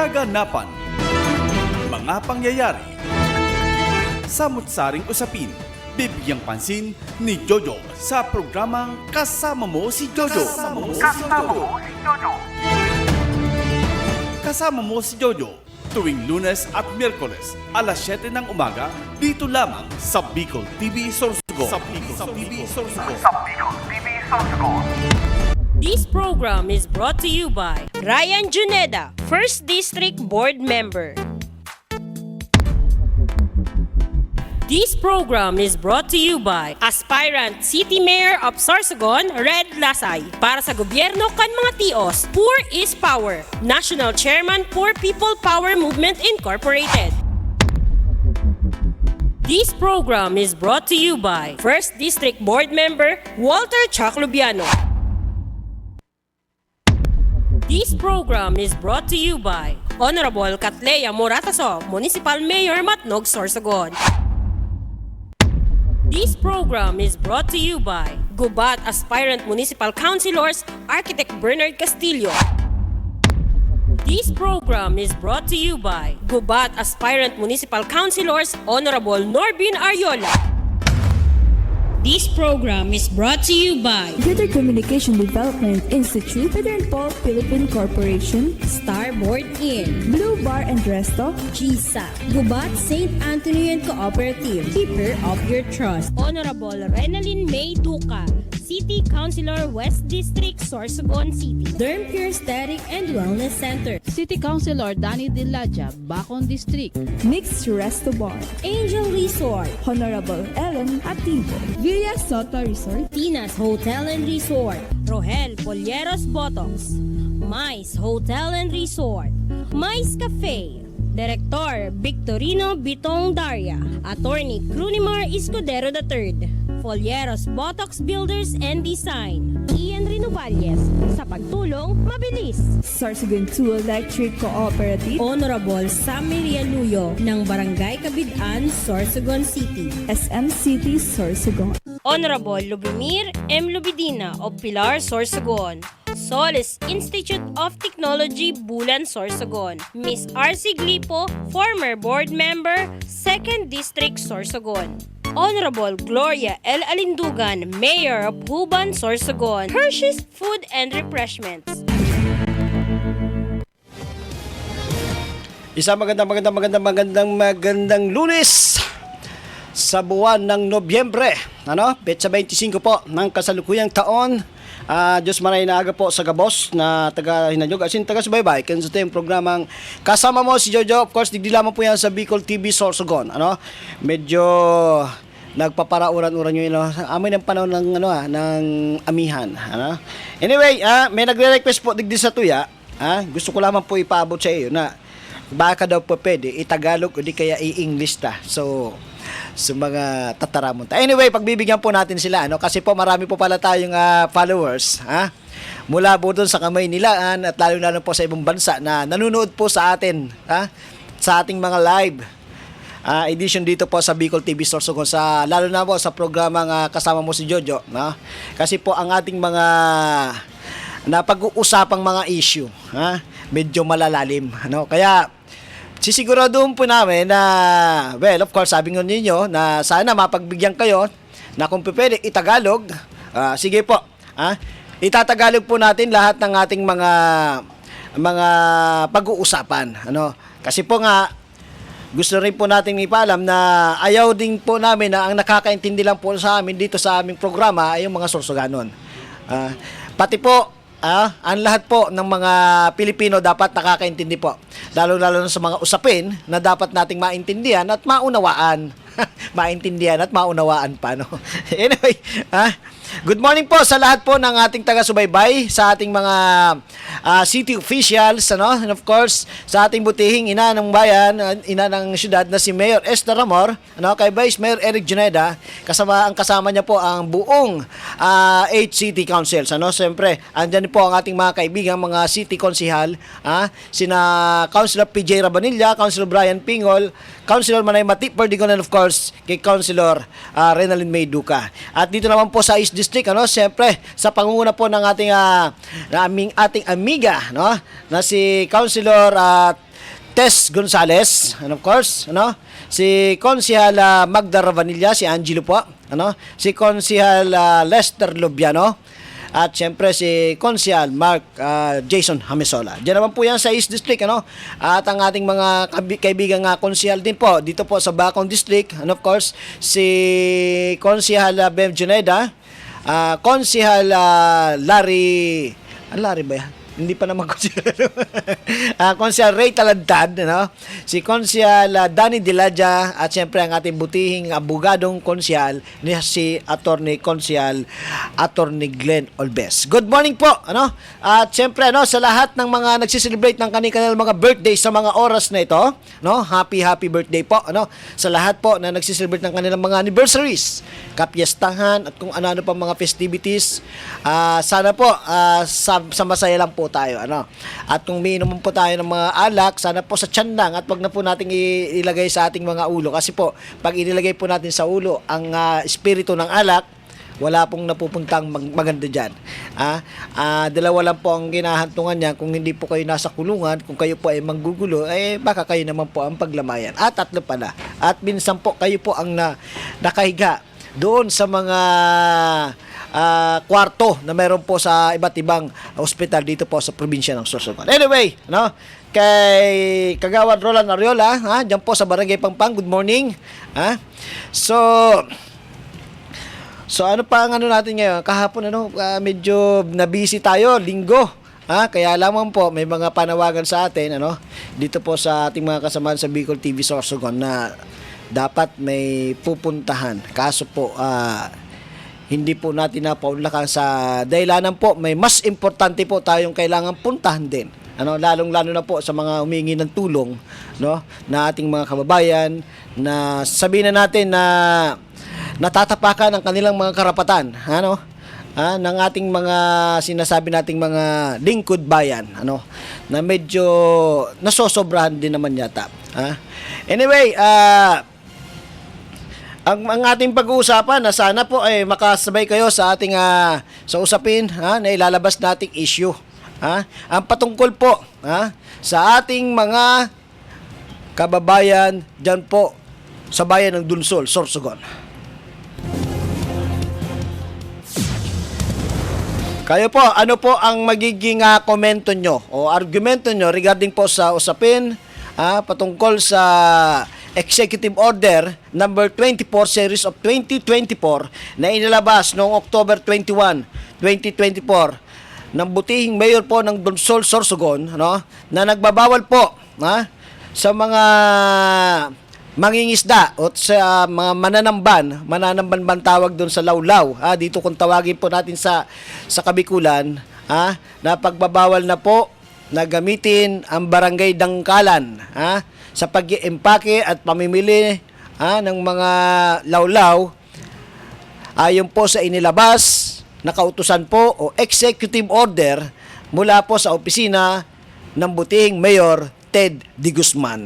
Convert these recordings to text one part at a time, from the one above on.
kaganapan, mga pangyayari, samut-saring usapin, bibigyang pansin ni Jojo sa programang Kasama Mo si Jojo. Kasama Mo si Jojo tuwing Lunes at Miyerkules alas 7 ng umaga dito lamang sa Bicol TV Sorsogon. This program is brought to you by Ryan Juneda, 1st District Board Member. This program is brought to you by Aspirant City Mayor of Sorsogon, Red Lasay. Para sa gobyerno kan mga tios, Poor is Power. National Chairman, Poor People Power Movement Incorporated. This program is brought to you by 1st District Board Member, Walter Chaclubiano. This program is brought to you by Honorable Katleya Morataso, Municipal Mayor, Matnog, Sorsogon. This program is brought to you by Gubat Aspirant Municipal Councilors, Architect Bernard Castillo. This program is brought to you by Gubat Aspirant Municipal Councilors, Honorable Norbin Ariola. This program is brought to you by Greater Communication Development Institute, Federal Paul Philippine Corporation, Starboard Inn, Blue Bar and Resto, GSA, Gubat St. Anthony and Cooperative, Keeper of Your Trust, Honorable Renalyn May Duca, City Councilor, West District, Sorsogon City, Derm Pure Aesthetic and Wellness Center, City Councilor Danny Dilaja, Bacon District, Mixed Resto Bar, Angel Resort, Honorable Ellen Ativo, Villa Soto Resort, Tina's Hotel and Resort, Rohel Polleros Botox, Mais Hotel and Resort, Mais Cafe, Director Victorino Bitong Daria, Attorney Crunimar Escudero III, Folleros Botox Builders and Design, Ian Renovalles, sa pagtulong mabilis. Sorsogon 2 Electric Cooperative, Honorable Sammy Rialuyo ng Barangay Kabidaan, Sorsogon City, SM City Sorsogon, Honorable Lubimir M. Lubidina of Pilar, Sorsogon, Solis Institute of Technology, Bulan, Sorsogon, Miss R.C. Glipo, former board member, 2nd District, Sorsogon, Honorable Gloria L. Alindugan, Mayor of Huban, Sorsogon, Hershey's Food and Refreshments. Isang magandang Lunes sa buwan ng Nobyembre, petsa 25 po ng kasalukuyang taon. Diyos maray na aga po sa gabos na taga-hinanyog asin taga-subaybay kan sa tayong programang Kasama Mo si Jojo. Of course, digdi lamang po yan sa Bicol TV Sorsogon. Medyo nagpaparauran-uran nyo amoy ng panahon ng ng amihan. Anyway, may nagre-request po digdi sa tuya. Gusto ko lamang po ipaabot sa iyo na baka daw po pwede i-Tagalog o di kaya i-English ta. So sa mga tataramon. Anyway, pagbibigyan po natin sila kasi po marami po pala tayong followers, mula po doon sa kamay nilaan at lalo po sa ibang bansa na nanonood po sa atin, sa ating mga live edition dito po sa Bicol TV Sorsogon, sa lalo na po sa programang Kasama Mo si Jojo, kasi po ang ating mga napag-uusapang mga issue, medyo malalalim, kaya sisiguraduhin po namin na, well, of course, sabi nga ninyo na sana mapagbigyan kayo na kung pwede i-Tagalog. Sige po, itatagalog po natin lahat ng ating mga pag-uusapan. Kasi po nga, gusto rin po natin ipaalam na ayaw din po namin na ang nakakaintindi lang po sa amin dito sa aming programa ay yung mga Sorsoganon. Pati po, ang lahat po ng mga Pilipino dapat nakakaintindi po. Lalo-lalo na sa mga usapin na dapat nating maintindihan at maunawaan. Maintindihan at maunawaan pa, Anyway, good morning po sa lahat po ng ating taga-subaybay, sa ating mga city officials, and of course, sa ating butihing ina ng bayan, ina ng syudad na si Mayor Esther Ramor, kay Vice Mayor Eric Juneda, kasama niya po ang buong 8 city councils, Siyempre, andyan po ang ating mga kaibigan, mga city konsihal, sina Councilor PJ Rabanilla, Councilor Brian Pingol, Councilor Manay Mati Perdigon, and of course, kay Councilor Renalyn May Duca. At dito naman po sa East District, siyempre, sa pangunguna po ng ating ating amiga, na si Councilor Tess Gonzales, and of course, si Konsihal Magda Ravanilla, si Angelo po, si Konsihal Lester Lubiano, at syempre si Konsihal Mark Jason Hamisola. Diyan naman po yan sa East District, At ang ating mga kaibigang konsihal din po dito po sa Bacong District, and of course si Konsihal Bev Juneda, Konsihal Larry ba yan? Hindi pa naman Konsihal. Konsihal Ray Taladtad, si Konsihal Danny Dilaja, at syempre ang ating butihing abogadong konsihal ni si Attorney Konsihal Attorney Glenn Olbes. Good morning po, At syempre sa lahat ng mga nagsiselebrate ng kanilang mga birthday sa mga oras na ito, happy birthday po, sa lahat po na nagsiselebrate ng kanilang mga anniversaries, kapiestahan at kung ano-ano pa mga festivities. Sana po sa masaya lang po tayo, At kung miinom po tayo ng mga alak, sana po sa tiyan lang at wag na po nating ilagay sa ating mga ulo, kasi po pag inilagay po natin sa ulo ang espiritu ng alak, wala pong napupuntang maganda dyan. Dalawa lang po ang ginahantungan niya. Kung hindi po kayo nasa kulungan, kung kayo po ay manggugulo, baka kayo naman po ang paglamayan. At tatlo pala. At minsan po kayo po ang nakahiga doon sa mga kwarto na meron po sa iba't ibang ospital dito po sa probinsya ng Sorsogon. Anyway, kay Kagawad Roland Ariola, diyan po sa Barangay Pangpang, good morning. So ano pa ang natin ngayon? Kahapon medyo na-busy tayo, linggo. Kaya lamang po may mga panawagan sa atin dito po sa ating mga kasamahan sa Bicol TV Sorsogon na dapat may pupuntahan. Kaso po hindi po natin napaunlakan sa dahilanan po may mas importante po tayong kailangan puntahan din. Lalong-lalo na po sa mga humingi ng tulong, na ating mga kababayan na sabihin na natin na natatapakan ang kanilang mga karapatan, ng ating mga sinasabi nating mga lingkod bayan, na medyo nasosobrahan din naman yata. Anyway, ang ating pag-uusapan na sana po ay makasabay kayo sa ating sa usapin na ilalabas nating issue. Ang patungkol po sa ating mga kababayan dyan po sa bayan ng Dunsol, Sorsogon. Kayo po, ano po ang magiging komento nyo o argumento nyo regarding po sa usapin patungkol sa Executive Order number 24 series of 2024 na inilabas noong October 21, 2024 ng butihing mayor po ng Dunsol, Sorsogon, na nagbabawal po sa mga mangingisda o sa mga mananamban ban tawag doon sa lawlaw. Dito kung tawagin po natin sa Kabikulan, na pagbabawal na po na gamitin ang barangay dangkalan sa pag-iimpake at pamimili ng mga lawlaw ayon po sa inilabas na kautusan po o executive order mula po sa opisina ng butihing Mayor Ted D. Guzman.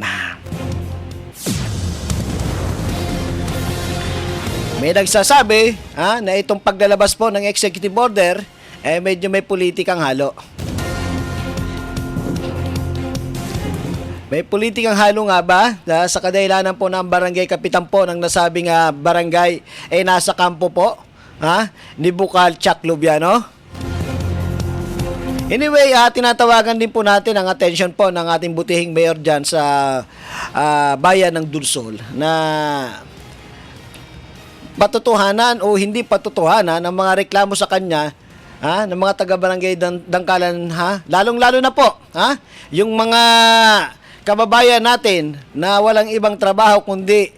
May nagsasabi na itong paglalabas po ng executive order medyo may politikang halo. May politikang halo nga ba sa kadahilanan po ng barangay kapitan po ng nasabing barangay nasa kampo po ni Bukal Chuck Lubiano? Anyway, tinatawagan din po natin ang attention po ng ating butihing mayor dyan sa bayan ng Dunsol na patotohanan o hindi patotohanan ng mga reklamo sa kanya ng mga taga-barangay Dangkalan, lalong-lalo na po yung mga kababayan natin na walang ibang trabaho kundi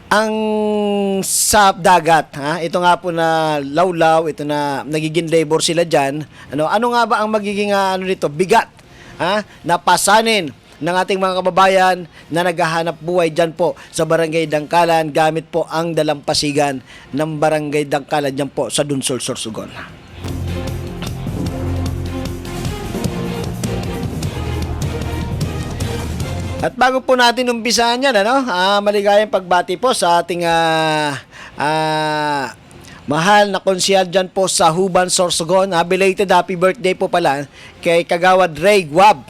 ang sa dagat. Ito nga po na lawlaw, ito na nagiging labor sila dyan. Ano nga ba ang magiging nito? Bigat na pasanin ng ating mga kababayan na naghahanap buhay dyan po sa Barangay Dangkalan gamit po ang dalampasigan ng Barangay Dangkalan dyan po sa Dunsol, Sorsogon. At bago po natin umpisahan yan, maligayang pagbati po sa ating mahal na konsihal dyan po sa Huban, Sorsogon. Belated happy birthday po pala kay Kagawad Ray Guab.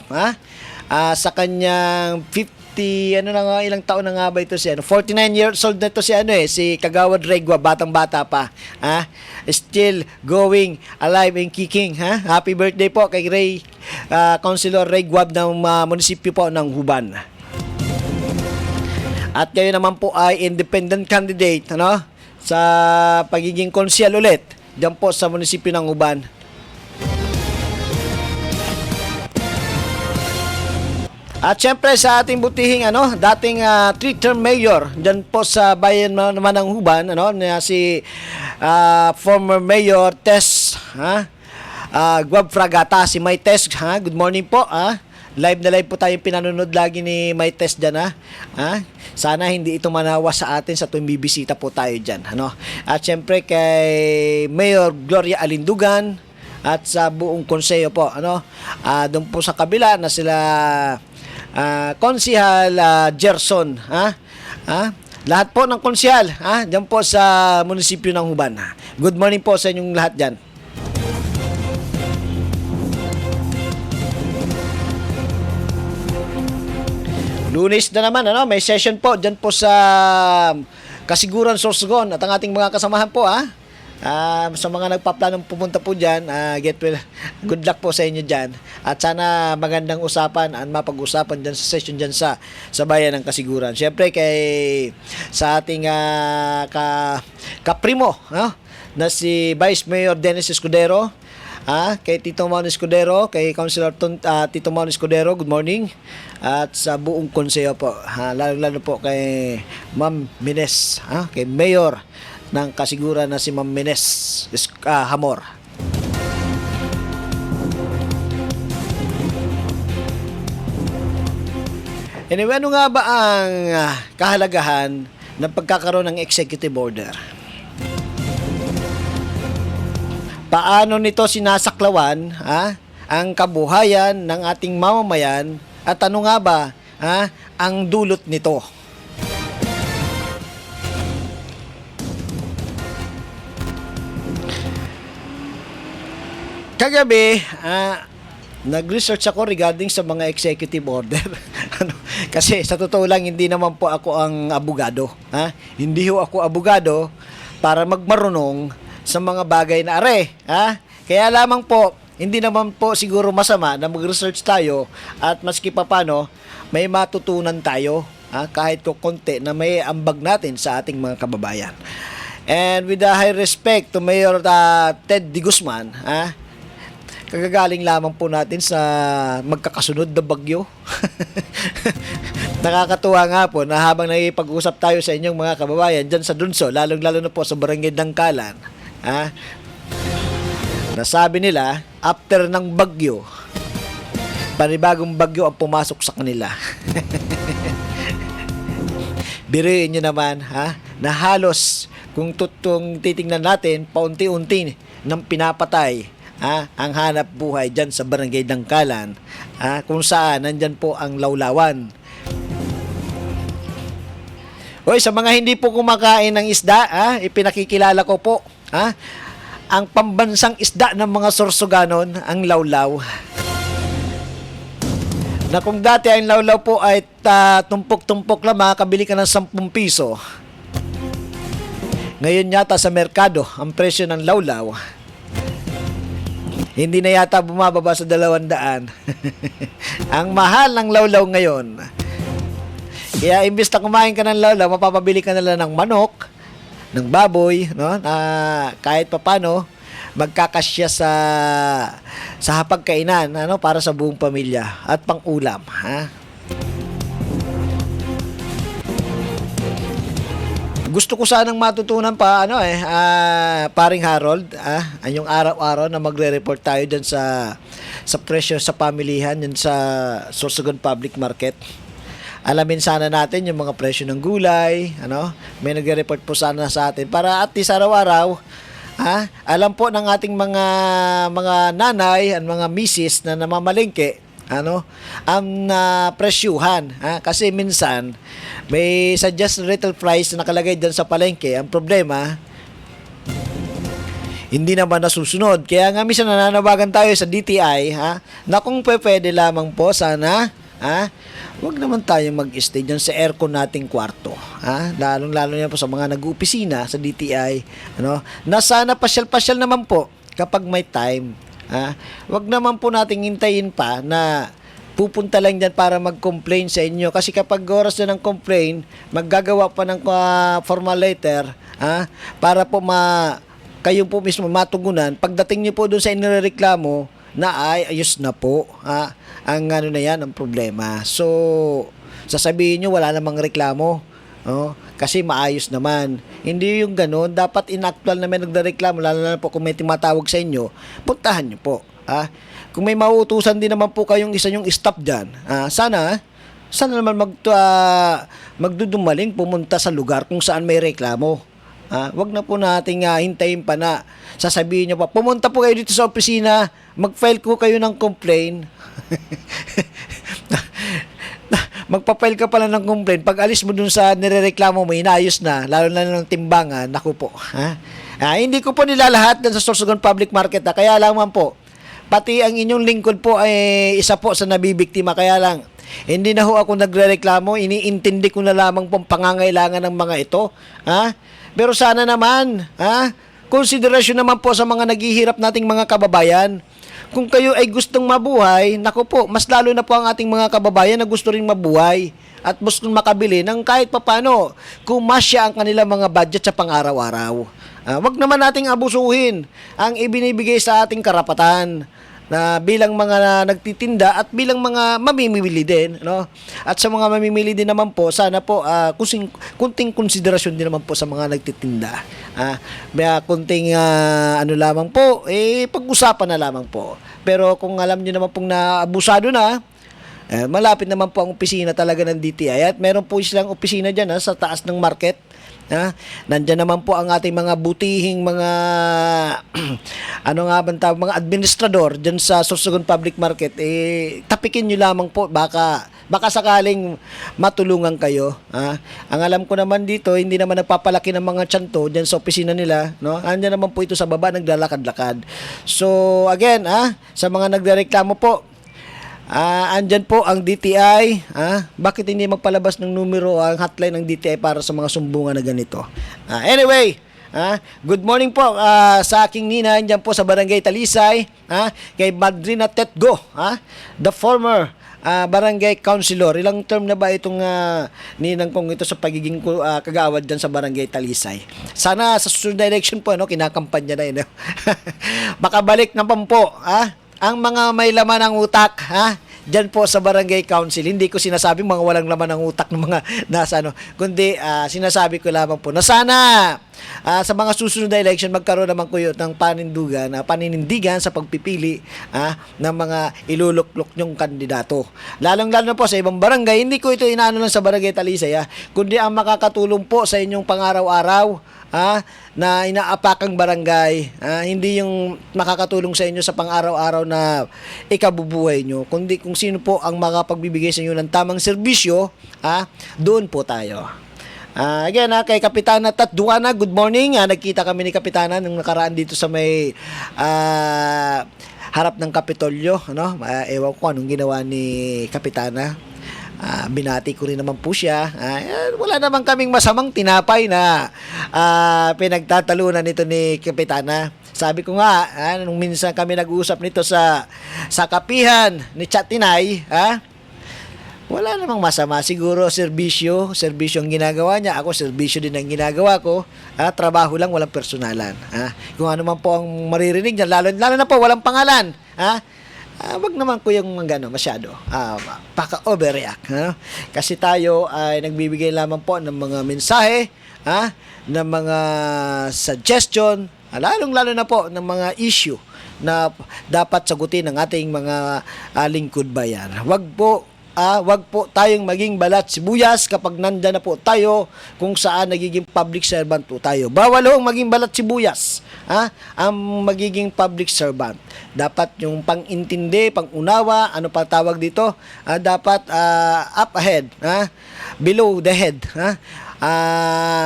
sa kanyang 50, ano na nga, ilang taon na nga ba ito si 49 years old na ito si Kagawad Regwa, batang-bata pa. Still going alive and kicking. Happy birthday po kay Councilor Regwab ng munisipyo po ng Huban. At kayo naman po ay independent candidate sa pagiging konsyal ulit diyan po sa munisipyo ng Huban. At syempre sa ating butihing dating 3-term mayor diyan po sa bayan naman ng Huban na si former Mayor Tess Guab Fragata, si May Tess. Good morning po. Live na live po tayong pinanonood lagi ni May Tess diyan. Sana hindi ito manawa sa atin sa tuwing bibisita po tayo diyan. At syempre kay Mayor Gloria Alindugan at sa buong konseyo po doon po sa kabila na sila Konsihal Gerson, lahat po ng konsihal diyan po sa munisipyo ng Huban. Good morning po sa inyong lahat diyan. Lunes na naman may session po diyan po sa Kasiguran, Sorsogon at ang ating mga kasamahan po sa mga nagpaplanong pumunta po dyan, get well, good luck po sa inyo dyan. At sana magandang usapan at mapag-usapan dyan sa session dyan sa bayan ng Kasiguran. Siyempre sa ating kaprimo na si Vice Mayor Dennis Escudero, kay Tito Mon Escudero, kay Councilor Tito Mon Escudero, good morning. At sa buong konseyo po, lalo po kay Ma'am Mines, kay Mayor ng Kasiguran na si Ma'am Mines Hamor. Anyway, ano nga ba ang kahalagahan ng pagkakaroon ng executive order? Paano nito sinasaklawan ang kabuhayan ng ating mamamayan at ano nga ba ang dulot nito? Kagabi, nag-research ako regarding sa mga executive order. Kasi sa totoo lang, hindi naman po ako ang abogado. Hindi ho ako abogado para magmarunong sa mga bagay na are. Kaya lamang po, hindi naman po siguro masama na mag-research tayo at maski pa paano, may matutunan tayo kahit konti na may ambag natin sa ating mga kababayan. And with the high respect to Mayor Ted D. Guzman, kagagaling lamang po natin sa magkakasunod na bagyo. Nakakatuwa nga po na habang nakipag-usap tayo sa inyong mga kababayan dyan sa Dunso, lalong-lalo na po sa Barangay Dangkalan, nasabi nila, after ng bagyo, panibagong bagyo ang pumasok sa kanila. Biruin nyo naman, na halos kung titingnan natin, paunti-unti ng pinapatay ang hanap buhay dyan sa Barangay Dangkalan, kung saan nandyan po ang lawlawan. Hoy, sa mga hindi po kumakain ng isda, ipinakikilala ko po ang pambansang isda ng mga Sorsoganon, ang lawlaw. Na kung dati ang lawlaw po ay tumpok-tumpok lang, makakabili ka ng 10 piso. Ngayon yata sa merkado, ang presyo ng lawlaw hindi na yata bumababa sa 200. Ang mahal ng lawlaw ngayon. Kaya imbis na kumain ka ng lawlaw, mapapabili ka na lang ng manok, ng baboy, kahit papano magkakasya sa hapagkainan para sa buong pamilya at pang-ulam. Gusto ko sanang matutunan pa paring Harold, yung araw-araw na magre-report tayo diyan sa presyo sa pamilihan diyan sa Sorsogon Public Market. Alamin sana natin yung mga presyo ng gulay, may nagre-report po sana sa atin para at least araw-araw alam po ng ating mga nanay at mga misis na namamalengke ang presyuhan. Kasi minsan may suggest retail price na nakalagay dyan sa palengke. Ang problema, hindi naman nasusunod. Kaya nga minsan nananawagan tayo sa DTI na kung pwede lamang po sana Huwag naman tayong mag-stay dyan sa aircon nating kwarto. Lalong-lalo na po sa mga nag-opisina sa DTI. Na sana pasyal-pasyal naman po kapag may time. Huwag naman po nating hintayin pa na pupunta lang dyan para mag-complain sa inyo. Kasi kapag oras na ng complain, maggagawa pa ng formal letter para po kayo po mismo matugunan. Pagdating niyo po doon sa inireklamo, na ayos na po. Ang ano na yan, ang problema. So, sasabihin nyo, wala namang reklamo. Kasi maayos naman. Hindi yung gano'n. Dapat inactual na may nagreklamo, lalo na po kung may tumatawag sa inyo, puntahan nyo po. Kung may mauutusan din naman po kayong isa yung staff dyan, sana naman magdudumaling pumunta sa lugar kung saan may reklamo. Wag na po nating hintayin pa na sasabihin nyo pa, pumunta po kayo dito sa opisina, mag-file ko kayo ng complaint. Magpa-file ka pala ng complaint, pag alis mo dun sa nirereklamo mo, inayos na, lalo na ng timbangan, naku po. Hindi ko po nilalahat dun sa Sorsogon Public Market, kaya lang man po, pati ang inyong lingkod po ay isa po sa nabibiktima, kaya lang, hindi na ho ako nagrereklamo, iniintindi ko na lamang po ang pangangailangan ng mga ito. Pero sana naman, konsiderasyon naman po sa mga naghihirap nating mga kababayan. Kung kayo ay gustong mabuhay, naku po, mas lalo na po ang ating mga kababayan na gusto rin mabuhay at gustong makabili ng kahit papano kumasya ang kanilang mga budget sa pang-araw-araw. Wag naman nating abusuhin ang ibinibigay sa ating karapatan na bilang mga nagtitinda at bilang mga mamimili din, At sa mga mamimili din naman po, sana po kunting konsiderasyon din naman po sa mga nagtitinda. Kunting ano lamang po, pag-usapan na lamang po. Pero kung alam niyo naman pong naabusado na, malapit naman po ang opisina talaga ng DTI at meron po silang opisina diyan sa taas ng market. Nandiyan naman po ang ating mga butihing mga mga administrador diyan sa Sorsogon Public Market, tapikin niyo lamang po, baka sakaling matulungan kayo. Ang alam ko naman dito, hindi naman nagpapalaki ng mga tiyanto diyan sa opisina nila, Andiyan naman po ito sa baba, naglalakad-lakad. So again, sa mga nagrereklamo po, andyan po ang DTI. Bakit hindi magpalabas ng numero ang hotline ng DTI para sa mga sumbungan na ganito? Anyway, good morning po sa aking nina andyan po sa Barangay Talisay, kay Madrina Tetgo, the former barangay councilor. Ilang term na ba itong ninang kong ito sa pagiging kagawad dyan sa Barangay Talisay? Sana sa susunod na election po, kinakampanya na yun. Makabalik naman po, ang mga may laman ng utak, dyan po sa Barangay Council. Hindi ko sinasabi mga walang laman ng utak ng mga nasa kundi sinasabi ko lamang po na sana sa mga susunod na election magkaroon naman ko ng paninindigan sa pagpipili ng mga iluluklok nyong kandidato. Lalong-lalo na po sa ibang barangay, hindi ko ito inaano lang sa Barangay Talisay, kundi ang makakatulong po sa inyong pang-araw-araw na inaapakang barangay, hindi yung makakatulong sa inyo sa pang-araw-araw na ikabubuhay nyo, kundi kung sino po ang makapagbibigay sa inyo ng tamang serbisyo, doon po tayo. Again, kay Kapitana Tatduana, good morning. Nagkita kami ni Kapitana nung nakaraan dito sa may harap ng Kapitolyo. Ewan ko anong ginawa ni Kapitana. Binati ko rin naman po siya. Wala naman kaming masamang tinapay na pinagtatalunan nito ni Kapitana. Sabi ko nga, nung minsan kami nag-uusap nito sa kapihan ni Chatinay, wala namang masama. Siguro serbisyo ang ginagawa niya. Ako, serbisyo din ang ginagawa ko. Trabaho lang, walang personalan. Kung ano man po ang maririnig niya, lalo na po, walang pangalan. Wag naman ko yung masyado paka-overreact. Kasi tayo ay nagbibigay lamang po ng mga mensahe, ng mga suggestion, lalong-lalo na po ng mga issue na dapat sagutin ng ating mga lingkod bayan. Wag po tayong maging balat sibuyas kapag nandyan na po tayo kung saan nagiging public servant po tayo. Bawal hong maging balat sibuyas, ang magiging public servant. Dapat yung pang-intindi, pang-unawa, ano pa tawag dito, dapat up ahead, below the head,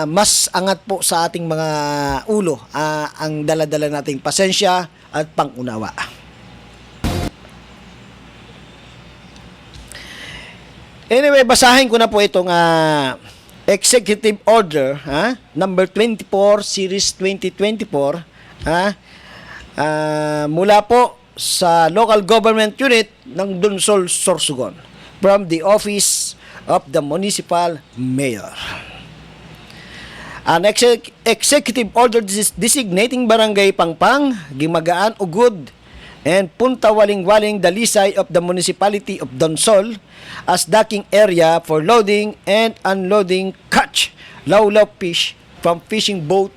mas angat po sa ating mga ulo ang dala-dala nating pasensya at pang-unawa. Anyway, basahin ko na po itong Executive Order number 24 series 2024 mula po sa local government unit ng Dunsol, Sorsogon from the office of the municipal mayor. An executive order designating Barangay Pangpang, Gimagaan, Ugod, and Punta Waling-Waling, Dalisay of the municipality of Donsol as docking area for loading and unloading catch lawlaw fish from fishing boat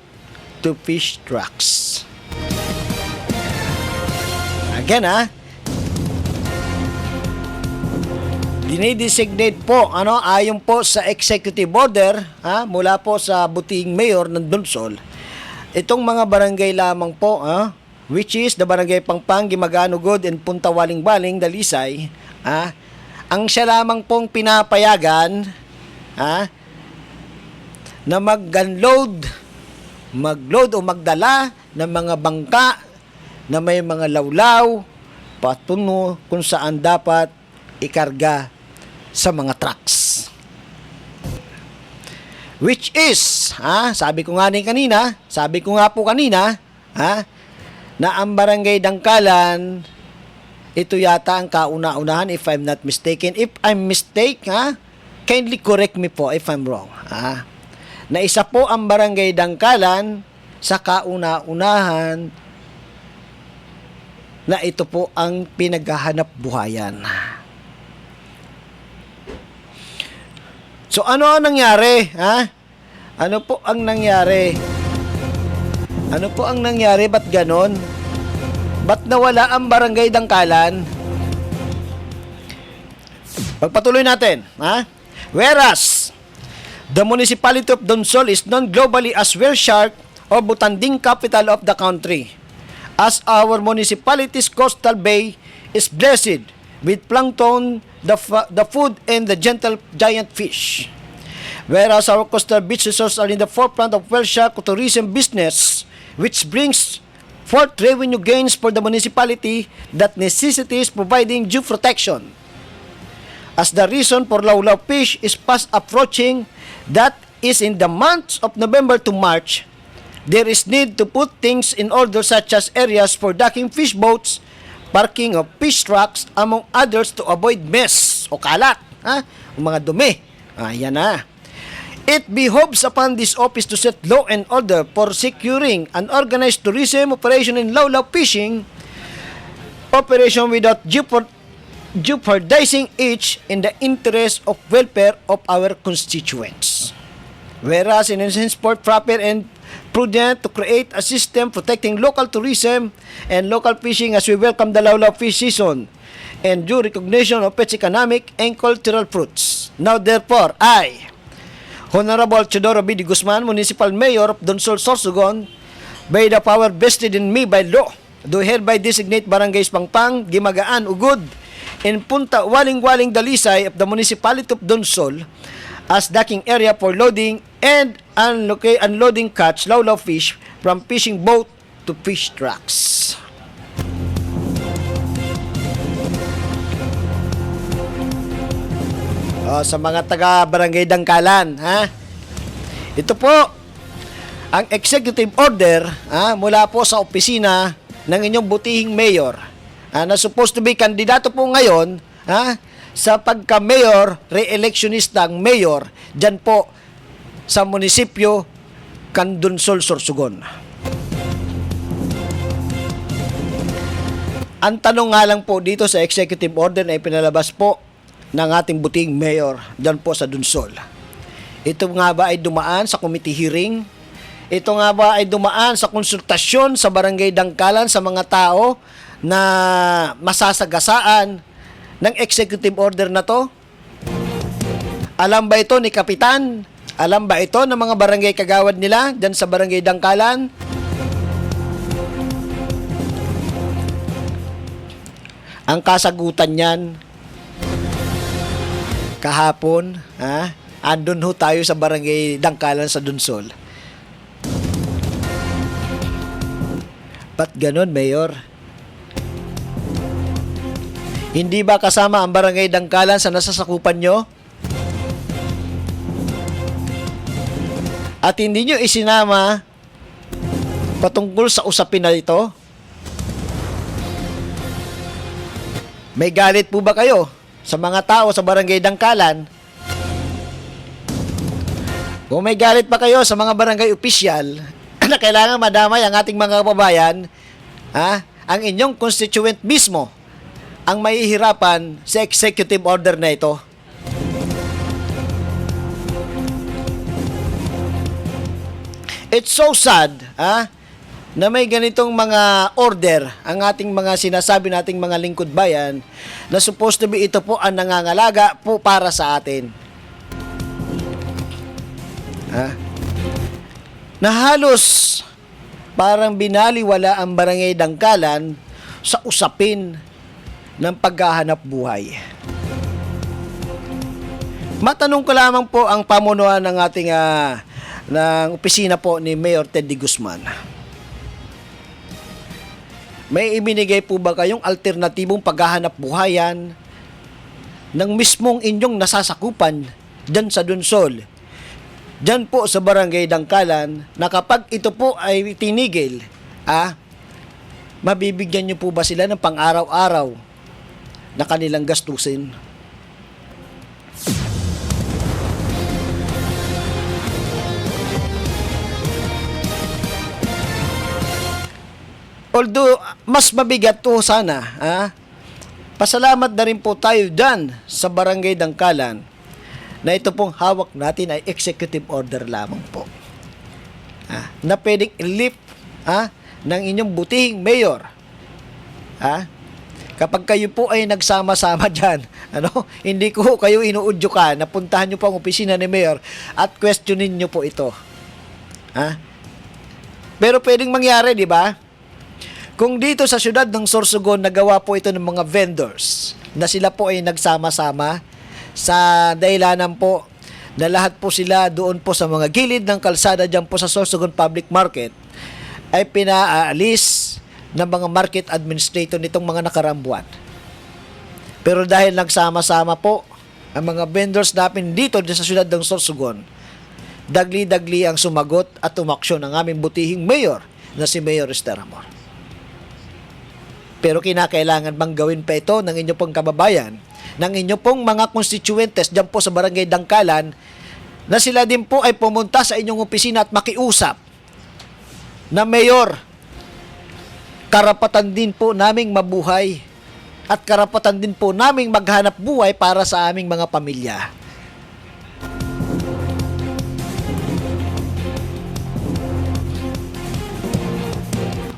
to fish trucks. Again, dinidesignate po ayon po sa executive order mula po sa butihing mayor ng Donsol, itong mga barangay lamang po which is the Barangay Pangpang, Gimagaan, Ugod, and Punta Waling-Waling, Dalisay, ang siya lamang pong pinapayagan na mag-load o magdala ng mga bangka na may mga lawlaw patungo kung saan dapat ikarga sa mga trucks. Which is, sabi ko nga po kanina, na ang Barangay Dangkalan, ito yata ang kauna-unahan if I'm not mistaken. If I'm mistaken, kindly correct me po if I'm wrong. Na isa po ang Barangay Dangkalan sa kauna-unahan na ito po ang pinaghahanap buhayan. So ano ang nangyari? Ano po ang nangyari? Ba't ganon? Ba't nawala ang Barangay Dangkalan? Pagpatuloy natin. Whereas, the municipality of Donsol is known globally as whale shark or butanding capital of the country. As our municipality's coastal bay is blessed with plankton, the food, and the gentle giant fish. Whereas our coastal beach resorts are in the forefront of whale shark tourism business, which brings forth revenue gains for the municipality that necessitates providing due protection. As the reason for lawlaw fish is fast approaching, that is in the months of November to March, there is need to put things in order such as areas for docking fish boats, parking of fish trucks, among others to avoid mess o kalat, o mga dumi. Yan na. It behoves upon this office to set law and order for securing an organized tourism operation in lawlaw fishing operation without jeopardizing each in the interest of welfare of our constituents. Whereas in henceforth proper and prudent to create a system protecting local tourism and local fishing as we welcome the lawlaw fish season and due recognition of its economic and cultural fruits. Now therefore, I, Honorable Teodoro B. D. Guzman, Municipal Mayor of Donsol, Sorsogon, by the power vested in me by law, do hereby designate Barangays Pangpang, Gimagaan, Ugod, and Punta Waling-Waling, Dalisay of the Municipality of Donsol as docking area for loading and unloading catch lawlaw fish from fishing boat to fish trucks. Sa mga taga Barangay Dangkalan, ito po ang executive order mula po sa opisina ng inyong butihing mayor na supposed to be kandidato po ngayon sa pagka-mayor, re-electionistang mayor dyan po sa munisipyo Dunsol, Sorsogon. Ang tanong nga lang po dito sa executive order na ipinalabas po ng ating buting mayor dyan po sa Donsol. Ito nga ba ay dumaan sa committee hearing? Ito nga ba ay dumaan sa konsultasyon sa Barangay Dangkalan sa mga tao na masasagasaan ng executive order na to? Alam ba ito ni Kapitan? Alam ba ito ng mga barangay kagawad nila dyan sa Barangay Dangkalan? Ang kasagutan niyan, kahapon, andun ho tayo sa Barangay Dangkalan sa Donsol. Ba't ganun, Mayor? Hindi ba kasama ang Barangay Dangkalan sa nasasakupan nyo? at hindi nyo isinama patungkol sa usapin na ito? May galit po ba kayo sa mga tao sa Barangay Dangkalan? Kung may galit pa kayo sa mga barangay opisyal na kailangan madamay ang ating mga kababayan, ang inyong constituent mismo ang mahihirapan sa executive order na ito. It's so sad, na may ganitong mga order ang ating mga sinasabi nating mga lingkod bayan na supposed to be ito po ang nangangalaga po para sa atin. Na halos parang binaliwala ang Barangay Dangkalan sa usapin ng paghahanap buhay. Matanong ko lamang po ang pamunuan ng ating ng opisina po ni Mayor Teddy Guzman. May ibinigay po ba kayong alternatibong paghahanap buhayan ng mismong inyong nasasakupan dyan sa Dunsol? Dyan po sa Barangay Dangkalan na kapag ito po ay tinigil, mabibigyan nyo po ba sila ng pang-araw-araw na kanilang gastusin? Although, mas mabigat to sana, pasalamat na rin po tayo dyan sa Barangay Dangkalan na ito pong hawak natin ay executive order lamang po. Na pwedeng i-lift ng inyong butihing mayor. Kapag kayo po ay nagsama-sama dyan, hindi ko kayo inuudyokan, napuntahan nyo po ang opisina ni mayor at questionin nyo po ito. Pero pwedeng mangyari, di ba? Kung dito sa syudad ng Sorsogon, nagawa po ito ng mga vendors na sila po ay nagsama-sama sa dahilanan po na lahat po sila doon po sa mga gilid ng kalsada dyan po sa Sorsogon Public Market ay pinaalis ng mga market administrator nitong mga nakarambuan. Pero dahil nagsama-sama po ang mga vendors natin dito sa syudad ng Sorsogon, dagli-dagli ang sumagot at umaksyon ng aming butihing mayor na si Mayor Esteramor. Pero kinakailangan bang gawin pa ito ng inyo pong kababayan, ng inyo pong mga constituentes dyan po sa Barangay Dangkalan, na sila din po ay pumunta sa inyong opisina at makiusap na mayor, karapatan din po naming mabuhay at karapatan din po naming maghanap buhay para sa aming mga pamilya.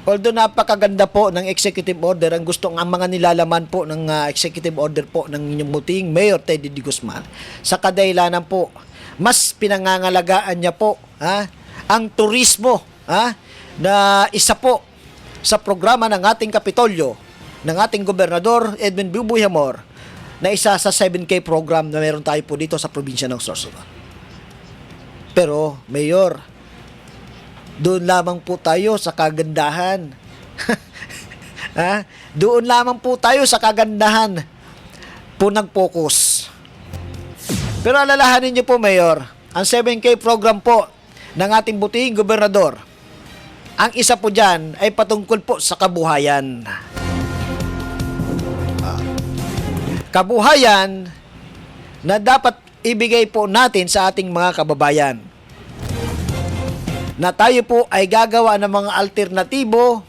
Although napakaganda po ng executive order, ang gusto ang mga nilalaman po ng executive order po ng inyong muting Mayor Teddy D. Guzman, sa kadahilanan po, mas pinangangalagaan niya po ang turismo na isa po sa programa ng ating Kapitolyo, ng ating Gobernador Edwin Bubuy Hamor, na isa sa 7K program na meron tayo po dito sa probinsya ng Sorsogon. Pero, Mayor, doon lamang po tayo sa kagandahan. Doon lamang po tayo sa kagandahan po nag-focus. Pero alalahanin niyo po, Mayor, ang 7K program po ng ating butihing gobernador, ang isa po dyan ay patungkol po sa kabuhayan. Kabuhayan na dapat ibigay po natin sa ating mga kababayan, na tayo po ay gagawa ng mga alternatibo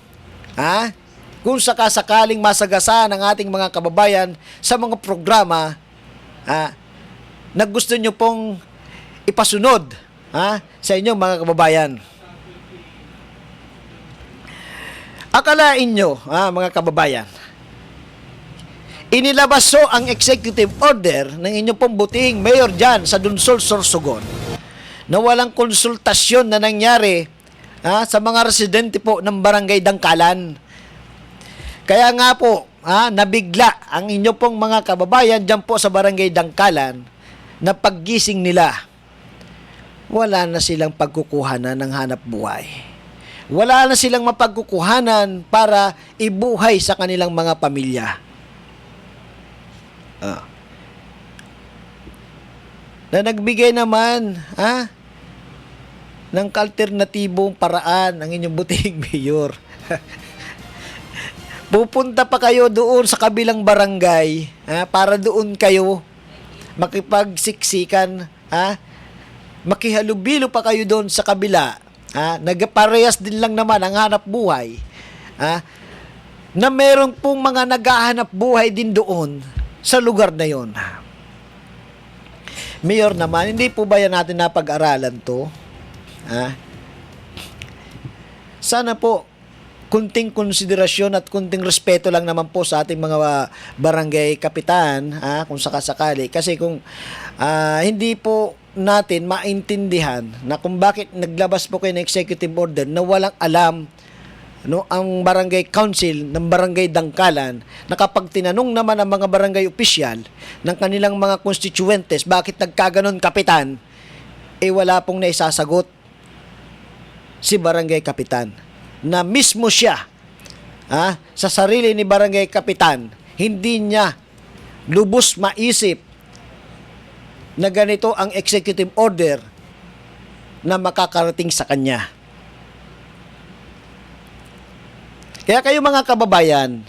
kung sakasakaling masagasa ng ating mga kababayan sa mga programa na gusto nyo pong ipasunod sa inyong mga kababayan. Akalain nyo, mga kababayan, inilabas so ang executive order ng inyong pong butihing mayor dyan sa Dunsol, Sorsogon, na walang konsultasyon na nangyari sa mga residente po ng Barangay Dangkalan. Kaya nga po, nabigla ang inyo pong mga kababayan dyan po sa Barangay Dangkalan na paggising nila, wala na silang pagkukuhanan ng hanap buhay. Wala na silang mapagkukuhanan para ibuhay sa kanilang mga pamilya. Na nagbigay naman ng alternatibong paraan ang inyong butihing mayor. Pupunta pa kayo doon sa kabilang barangay para doon kayo makipagsiksikan, makihalubilo pa kayo doon sa kabila, nagparehas din lang naman ang hanap buhay, na meron pong mga naghahanap buhay din doon sa lugar na yon. Mayor naman, hindi po ba yan natin napag-aralan to? Sana po kunting konsiderasyon at kunting respeto lang naman po sa ating mga barangay kapitan, kung sakasakali. Kasi kung hindi po natin maintindihan na kung bakit naglabas po kayo ng executive order na walang alam ang barangay council ng barangay Dangkalan, na kapag tinanong naman ang mga barangay opisyal ng kanilang mga constituentes bakit nagkaganon kapitan, wala pong naisasagot si barangay kapitan, na mismo siya sa sarili ni barangay kapitan, hindi niya lubos maisip na ganito ang executive order na makakarating sa kanya. Kaya kayo mga kababayan,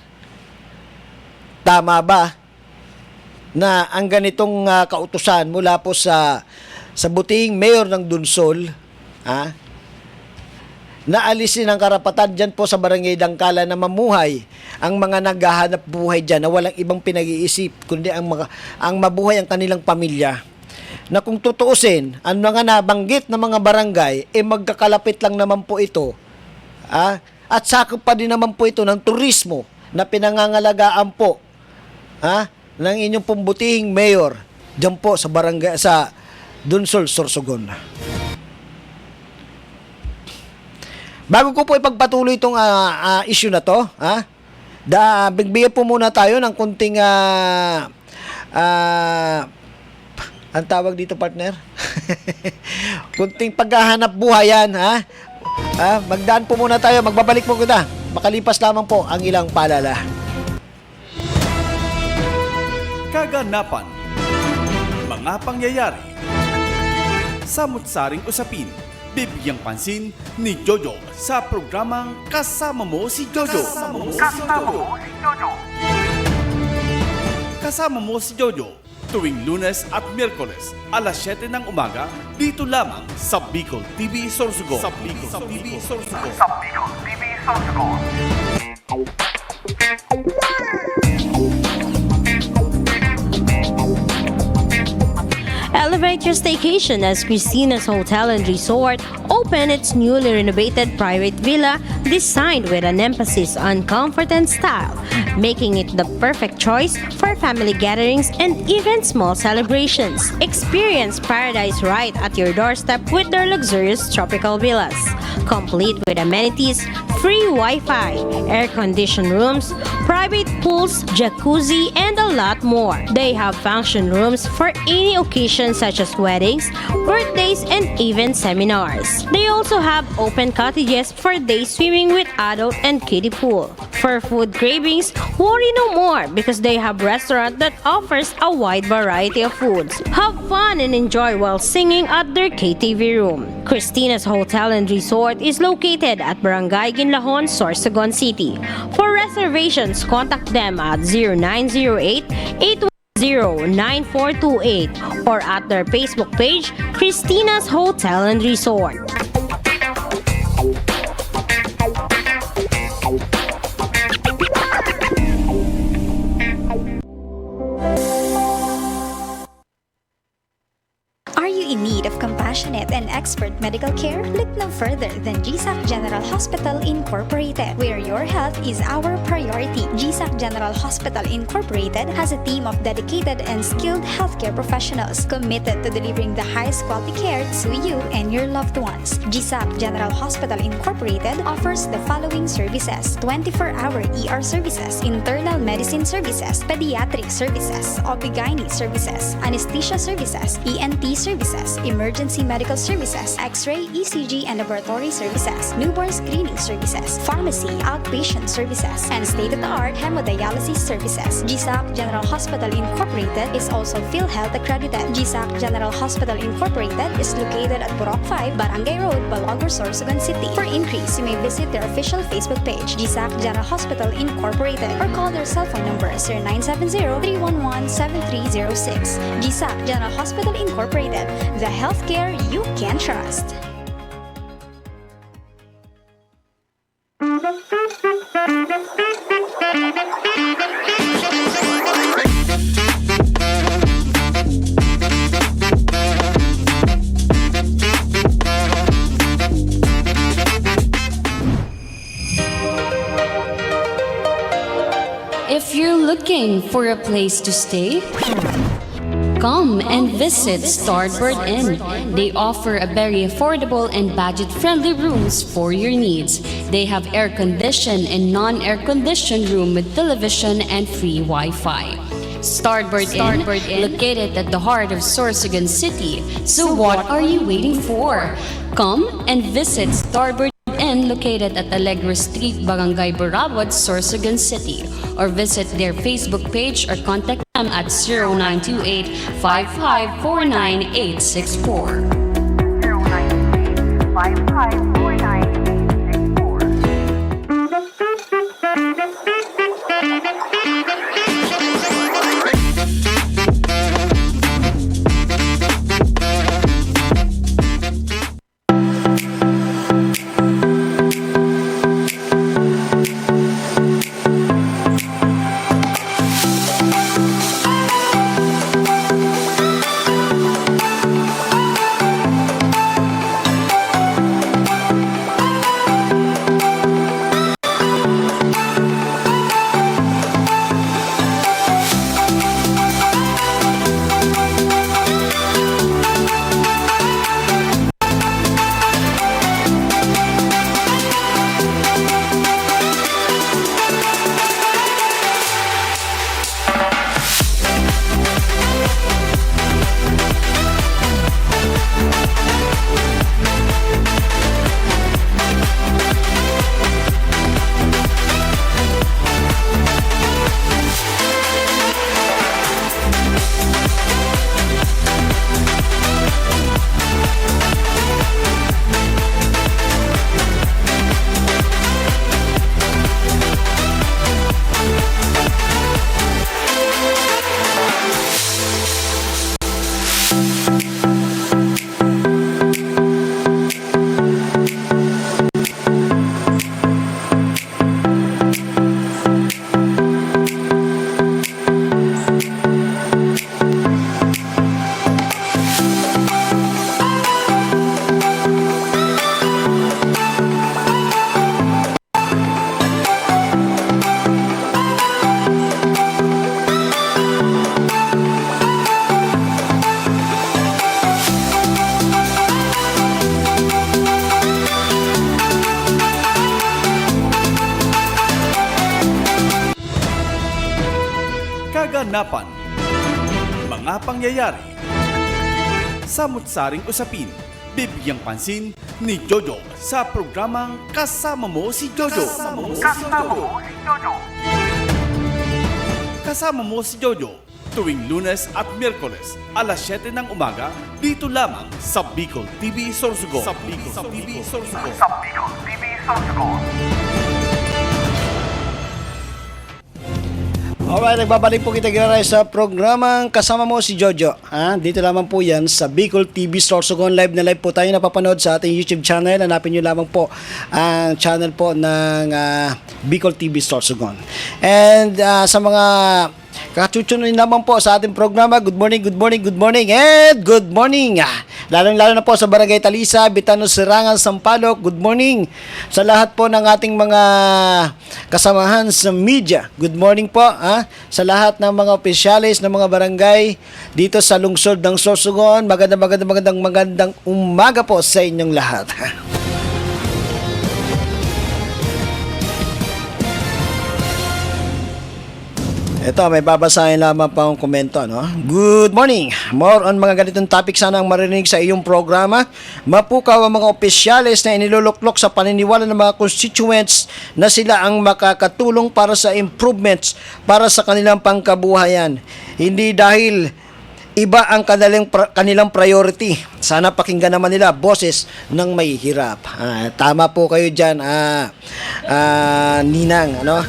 tama ba na ang ganitong kautusan mula po sa butihing mayor ng Dunsol, naalisin ang karapatan dyan po sa barangay Dangkalan na mamuhay ang mga naghahanap buhay dyan na walang ibang pinag-iisip kundi ang mabuhay ang kanilang pamilya, na kung tutuusin ang mga nabanggit na mga barangay magkakalapit lang naman po ito, at sakop pa din naman po ito ng turismo na pinangangalagaan po ng inyong pong butihing mayor dyan po sa barangay sa Dunsol, Sorsogon. Bago ko po ipagpatuloy itong issue na to, bigbigay po muna tayo ng kunting ang tawag dito, partner? Kunting paghahanap buhay yan, magdaan po muna tayo, magbabalik po kita. Makalipas lamang po ang ilang paalala. Kaganapan, mga pangyayari, samut-saring usapin, bibigyang pansin ni Jojo sa programang Kasama Mo si Jojo. Kasama Mo si Jojo, tuwing Lunes at Miyerkules, alas 7 ng umaga, dito lamang sa Bicol TV Sorsogon. Elevate your staycation as Christina's Hotel and Resort opened its newly renovated private villa designed with an emphasis on comfort and style, making it the perfect choice for family gatherings and even small celebrations. Experience paradise right at your doorstep with their luxurious tropical villas, complete with amenities, free Wi-Fi, air-conditioned rooms, private pools, jacuzzi, and a lot more. They have function rooms for any occasion such as weddings, birthdays, and even seminars. They also have open cottages for day swimming with adult and kiddie pool. For food cravings, worry no more because they have restaurant that offers a wide variety of foods. Have fun and enjoy while singing at their KTV room. Christina's Hotel and Resort is located at Barangay Ginlahon, Sorsogon City. For reservations, contact them at 0908-810-9428 or at their Facebook page, Christina's Hotel and Resort. In need of compassionate and expert medical care? Look no further than GSAC General Hospital Incorporated, where your health is our priority. GSAC General Hospital Incorporated has a team of dedicated and skilled healthcare professionals committed to delivering the highest quality care to you and your loved ones. GSAC General Hospital Incorporated offers the following services: 24-hour ER services, internal medicine services, pediatric services, OB/GYN services, anesthesia services, ENT services, services, emergency medical services, X-ray, ECG, and laboratory services, newborn screening services, pharmacy, outpatient services, and state-of-the-art hemodialysis services. GSAC General Hospital Incorporated is also PhilHealth accredited. GSAC General Hospital Incorporated is located at Purok 5, Barangay Road, Balagor, Sorsogon City. For inquiries, you may visit their official Facebook page, GSAC General Hospital Incorporated, or call their cell phone number 0970-311-7306. GSAC General Hospital Incorporated, the healthcare you can trust. If you're looking for a place to stay, come and visit Starboard Inn. They offer a very affordable and budget-friendly rooms for your needs. They have air-conditioned and non-air-conditioned room with television and free Wi-Fi. Starboard Inn, located at the heart of Sorsogon City. So what are you waiting for? Come and visit Starboard Inn, located at Alegre Street, Barangay Burabod, Sorsogon City, or visit their Facebook page or contact them at 0928-5549864. kaganapan, mga pangyayari, samut-saring usapin, bibigyang pansin ni Jojo sa programang Kasama Mo si Jojo. Kasama Mo si Jojo tuwing Lunes at Miyerkules alas 7 ng umaga dito lamang sa Bicol TV Sorsogon. Alright, nagbabalik po kita ginaray sa programang Kasama Mo si Jojo. Dito lamang po yan sa Bicol TV Sorsogon. Live na live po tayo napapanood sa ating YouTube channel. Hanapin nyo lamang po ang channel po ng Bicol TV Sorsogon. And sa mga katutunin naman po sa ating programa, good morning, and good morning. Lalong-lalo na po sa Barangay Talisa, Bitano, Sirangan, Sampaloc, good morning. Sa lahat po ng ating mga kasamahan sa media, good morning po. Sa lahat ng mga opisyalis ng mga barangay dito sa lungsod ng Sorsogon, magandang umaga po sa inyong lahat. Ito, may babasahin lamang pa akong komento, no? Good morning! More on mga ganitong topic sana ang marinig sa iyong programa. Mapukaw ang mga opisyales na iniluluklok sa paniniwala ng mga constituents na sila ang makakatulong para sa improvements para sa kanilang pangkabuhayan. Hindi dahil iba ang kanilang priority. Sana pakinggan naman nila boses ng may hirap. Tama po kayo dyan, Ninang, ano?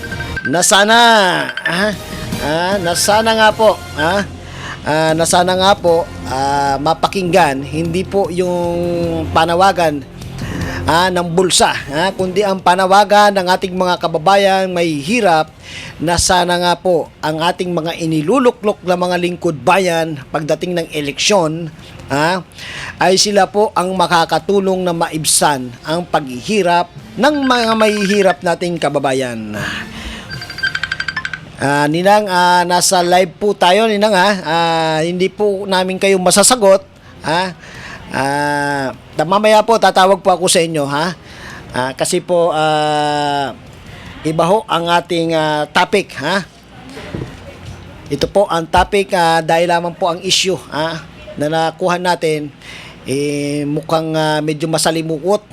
Nasana nga po mapakinggan hindi po yung panawagan ng bulsa, kundi ang panawagan ng ating mga kababayan may hirap na sana nga po ang ating mga iniluluklok na mga lingkod bayan pagdating ng eleksyon ay sila po ang makakatulong na maibsan ang paghihirap ng mga mahihirap nating kababayan. Ninang, nasa live po tayo, Ninang, hindi po namin kayo masasagot, mamaya po tatawag po ako sa inyo, kasi po iba ho ang ating topic, ito po ang topic dahil lamang po ang issue na nakuha natin mukhang medyo masalimuot,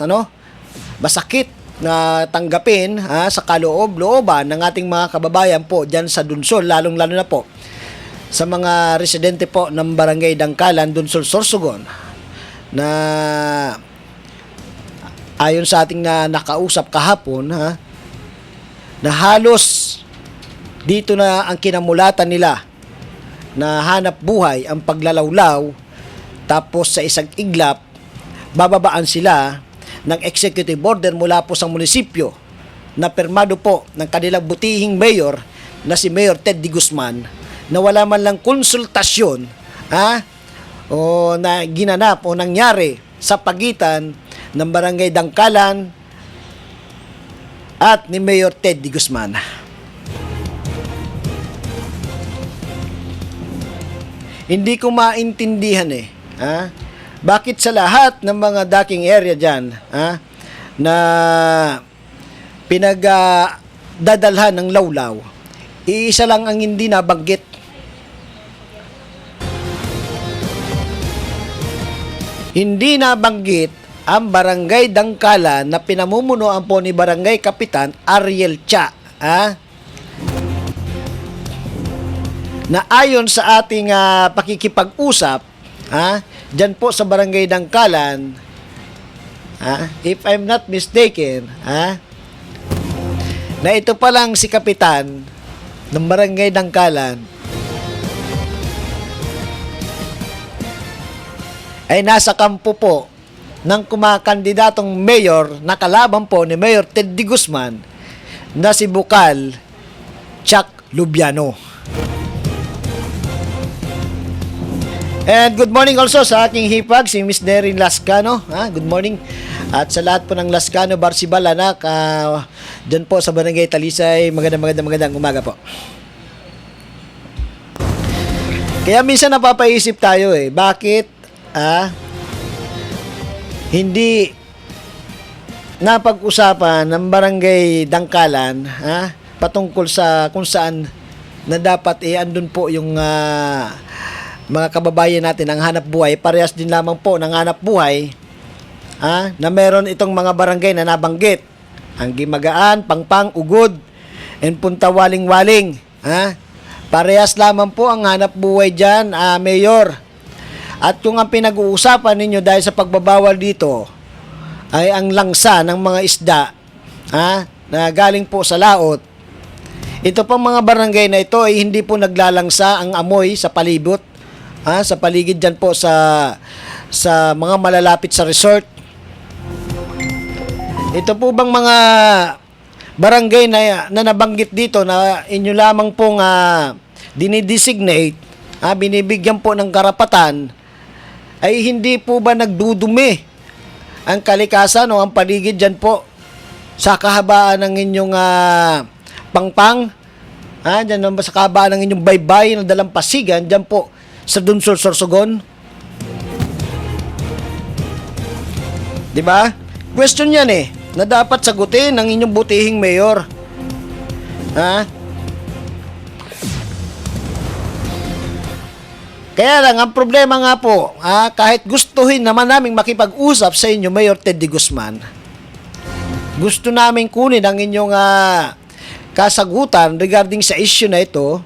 masakit na tanggapin sa kaloob-looban ng ating mga kababayan po dyan sa Dunsol, lalong-lalo na po sa mga residente po ng Barangay Dangkalan, Dunsol, Sorsogon, na ayon sa ating nakausap kahapon, na halos dito na ang kinamulatan nila na hanap buhay ang paglalawlaw, tapos sa isang iglap bababaan sila ng executive order mula po sa munisipyo na permado po ng kanilang butihing mayor na si Mayor Ted D. Guzman, na wala man lang konsultasyon o na ginanap o nangyari sa pagitan ng Barangay Dangkalan at ni Mayor Ted D. Guzman. Hindi ko maintindihan bakit sa lahat ng mga daking area dyan na pinagdadalhan ng lawlaw, iisa lang ang hindi nabanggit. Hindi nabanggit ang Barangay Dangkalan na pinamumunuan po ni Barangay Kapitan Ariel Cha, na ayon sa ating pakikipag-usap dyan po sa Barangay Dangkalan, if I'm not mistaken, na ito pa lang si Kapitan ng Barangay Dangkalan ay nasa kampo po ng kumakandidatong mayor na kalaban po ni Mayor Ted D. Guzman na si Bukal Chuck Lubiano. And good morning also sa aking hipag, si Miss Nerin Lascano. Good morning. At sa lahat po ng Lascano, Barsibal, anak, dyan po sa Barangay Talisay, magandang umaga po. Kaya minsan napapaisip tayo bakit hindi napag-usapan ng Barangay Dangkalan patungkol sa kung saan na dapat andun po yung mga kababayan natin ang hanap buhay, parehas din lamang po ng hanap buhay na meron itong mga barangay na nabanggit, ang Gimagaan, Pangpang, Ugod, and Punta Waling-Waling. Parehas lamang po ang hanap buhay dyan, Mayor. At kung ang pinag-uusapan ninyo dahil sa pagbabawal dito ay ang langsa ng mga isda na galing po sa laot, ito pang mga barangay na ito ay hindi po naglalangsa ang amoy sa palibot, sa paligid dyan po sa mga malalapit sa resort. Ito po bang mga barangay na nabanggit dito na inyo lamang pong dinidesignate, binibigyan po ng karapatan, ay hindi po ba nagdudumi ang kalikasan o ang paligid dyan po sa kahabaan ng inyong Pangpang, dyan sa kahabaan ng inyong baybay ng dalampasigan dyan po sa Dunsol, Sorsogon? Diba? Question yan na dapat sagutin ng inyong butihing mayor. Kaya lang, ang problema nga po, kahit gustuhin naman naming makipag-usap sa inyo, Mayor Ted De Guzman, gusto namin kunin ang inyong kasagutan regarding sa issue na ito.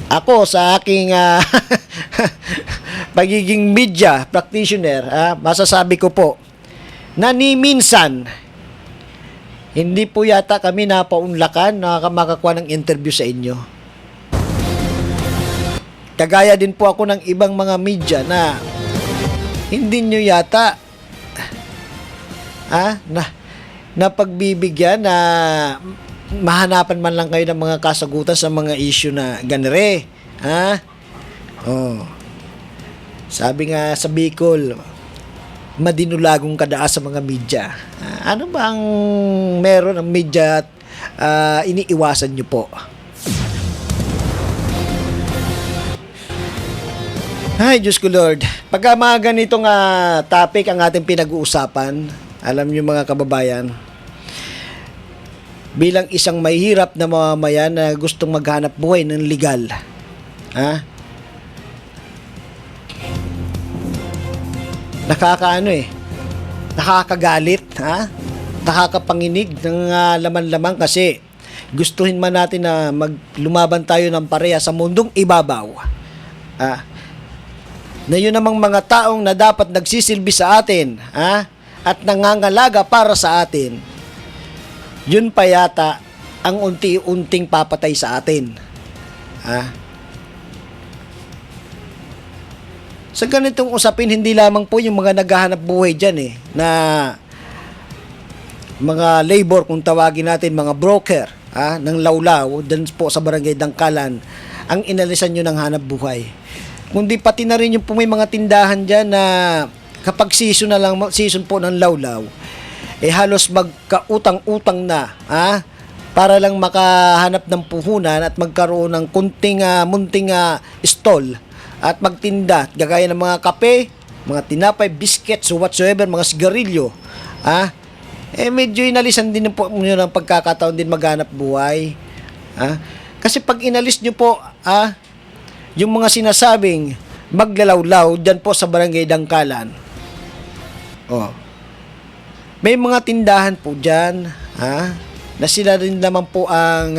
Ako sa aking pagiging media practitioner, masasabi ko po na ni minsan hindi po yata kami napaunlakan na makakuha ng interview sa inyo. Kagaya din po ako ng ibang mga media na hindi nyo yata na pagbibigyan na mahanapan man lang kayo ng mga kasagutan sa mga issue na ganire. Sabi nga sa Bicol, madinulagong kadaas sa mga media. Ano ba ang meron ang media at iniiwasan nyo po? Ay, Diyos ko Lord. Pagka mga ganitong topic ang ating pinag-uusapan, alam nyo mga kababayan, bilang isang mahirap na mamamayan na gustong maghanap buhay ng legal, nakakagalit, nakakapanginig ng laman-laman kasi gustuhin man natin na lumaban tayo ng pareha sa mundong ibabaw. Na yun namang mga taong na dapat nagsisilbi sa atin, at nangangalaga para sa atin, yun pa yata ang unti-unting papatay sa atin. Sa ganitong usapin, hindi lamang po yung mga naghahanap buhay dyan na mga labor, kung tawagin natin, mga broker ng lawlaw, dyan po sa Barangay Dangkalan, ang inalisan nyo ng hanap buhay. Kundi pati na rin yung po may mga tindahan dyan na kapag season po ng lawlaw, halos magkautang-utang na, para lang makahanap ng puhunan at magkaroon ng munting stall at magtinda, gagaya ng mga kape, mga tinapay, biscuits, whatsoever, mga sigarilyo. Medyo inalisan din po nyo ng pagkakataon din maghanap buhay. Kasi pag inalis nyo po, yung mga sinasabing maglalawlaw dyan po sa Barangay Dangkalan, may mga tindahan po dyan, na sila rin naman po ang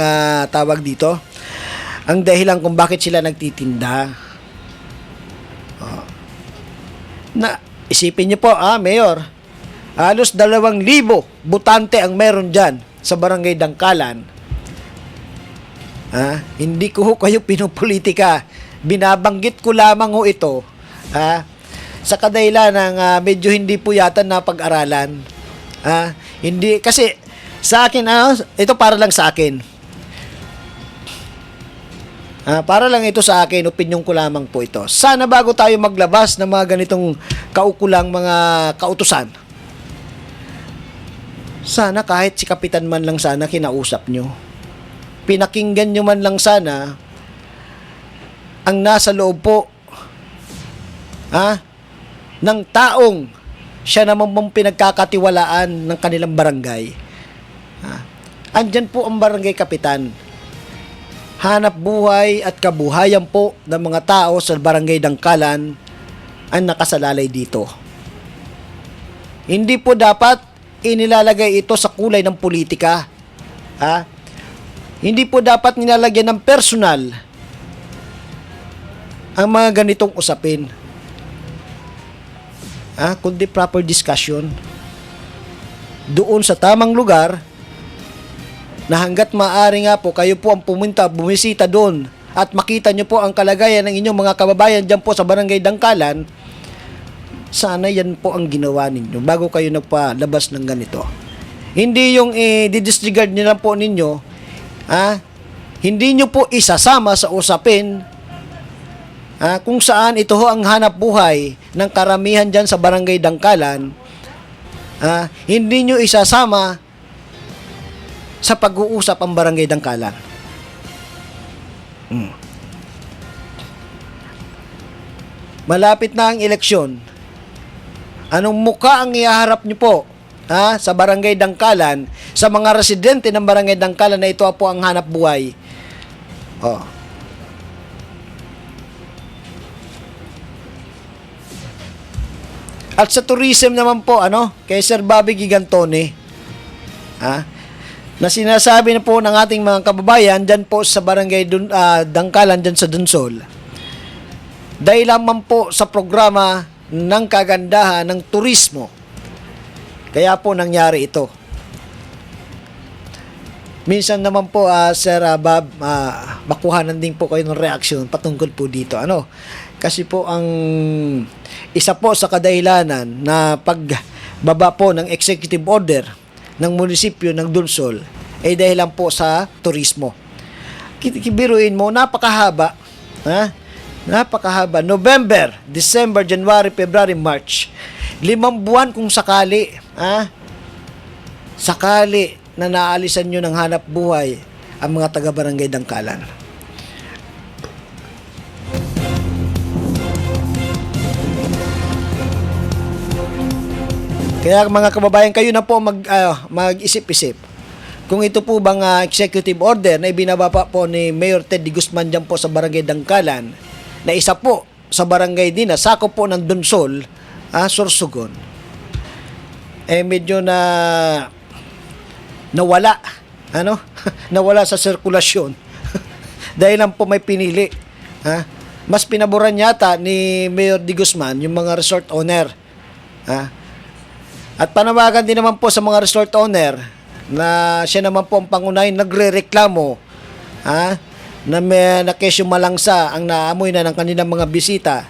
tawag dito, ang dahilan kung bakit sila nagtitinda. Na isipin niyo po, Mayor, halos 2,000 butante ang meron dyan sa Barangay Dangkalan. Hindi ko kayo pinupolitika, binabanggit ko lamang ito, sa kadahilan ng medyo hindi po yata napag-aralan. Hindi, kasi sa akin, ito para lang sa akin. Para lang ito sa akin, opinyon ko lamang po ito. Sana bago tayo maglabas ng mga ganitong kaukulang mga kautusan, sana kahit si Kapitan man lang sana kinausap nyo. Pinakinggan nyo man lang sana ang nasa loob po ng taong siya naman pong pinagkakatiwalaan ng kanilang barangay. Andyan po ang barangay kapitan. Hanap buhay at kabuhayan po ng mga tao sa Barangay Dangkalan ang nakasalalay dito. Hindi po dapat inilalagay ito sa kulay ng politika. Hindi po dapat nilalagyan ng personal ang mga ganitong usapin. Kundi proper discussion doon sa tamang lugar, na hanggat maaari nga po kayo po ang bumisita doon at makita nyo po ang kalagayan ng inyong mga kababayan dyan po sa Barangay Dangkalan. Sana yan po ang ginawa ninyo bago kayo nagpalabas ng ganito. Hindi yung di-disregard nyo lang po ninyo, hindi nyo po isasama sa usapin kung saan ito ho ang hanap buhay ng karamihan dyan sa Barangay Dangkalan. Hindi nyo isasama sa pag-uusap ang Barangay Dangkalan. Malapit na ang eleksyon. Anong muka ang ihaharap nyo po sa Barangay Dangkalan, sa mga residente ng Barangay Dangkalan na ito po ang hanap buhay? At sa tourism naman po, kay Sir Bobby Gigantone, na sinasabi na po ng ating mga kababayan dyan po sa barangay Dangkalan dyan sa Dunsol, dahil lamang po sa programa ng kagandahan ng turismo, kaya po nangyari ito. Minsan naman po, Sir Bob, makuhanan din po kayo ng reaksyon patungkol po dito. Kasi po ang isa po sa kadahilanan na pagbaba po ng executive order ng munisipyo ng Dunsol ay dahilan po sa turismo. Kibiruin mo, napakahaba. Napakahaba. November, December, January, February, March. 5 buwan kung sakali. Sakali na naalisan nyo ng hanap buhay ang mga taga-barangay Dangkalan. Kaya mga kababayan, kayo na po mag-isip-isip. Kung ito po bang executive order na ibinababa po ni Mayor Ted Guzman dyan po sa barangay Dangkalan, na isa po sa barangay din na sakop po ng Dunsol, Sorsogon, medyo nawala, nawala sa sirkulasyon dahil lang po may pinili. Mas pinaboran yata ni Mayor De Guzman yung mga resort owner. At panawagan din naman po sa mga resort owner na siya naman po ang pangunahing nagre-reklamo na kesyo malangsa ang naamoy na ng kanilang mga bisita,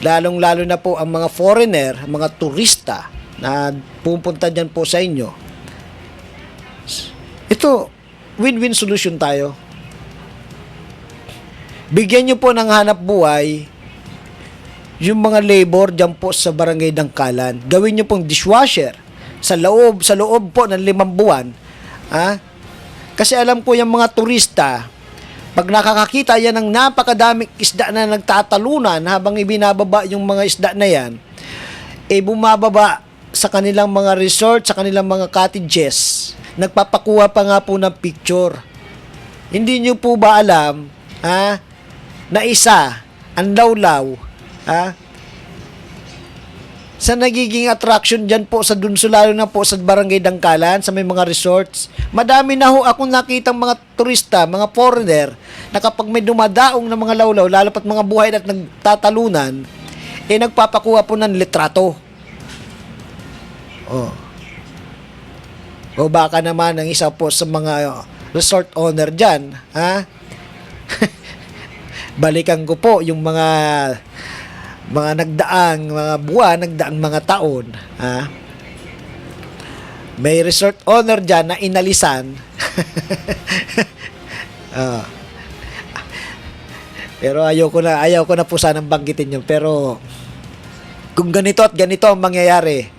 lalong-lalo na po ang mga foreigner, mga turista na pupunta dyan po sa inyo. Ito, win-win solution tayo. Bigyan nyo po ng hanap buhay yung mga labor dyan po sa barangay Dangkalan. Gawin nyo pong dishwasher sa loob po ng 5 buwan. Kasi alam ko yung mga turista, pag nakakakita yan ng napakadaming isda na nagtatalunan habang ibinababa yung mga isda na yan, bumababa sa kanilang mga resort, sa kanilang mga cottages. Nagpapakuha pa nga po ng picture. Hindi nyo po ba alam, na isa, ang lawlaw, sa nagiging attraction dyan po sa Dunsol, lalo na po sa barangay Dangkalan, sa may mga resorts, madami na ho akong nakitang mga turista, mga foreigner, na kapag may dumadaong na mga lawlaw, lalo pat mga buhay at nagtatalunan, nagpapakuha po ng litrato. O baka naman ang isa po sa mga resort owner dyan, balikan ko po yung mga nagdaang mga buwan, nagdaang mga taon, may resort owner dyan na inalisan. Pero ayaw ko na po sanang banggitin yun. Pero kung ganito at ganito ang mangyayari,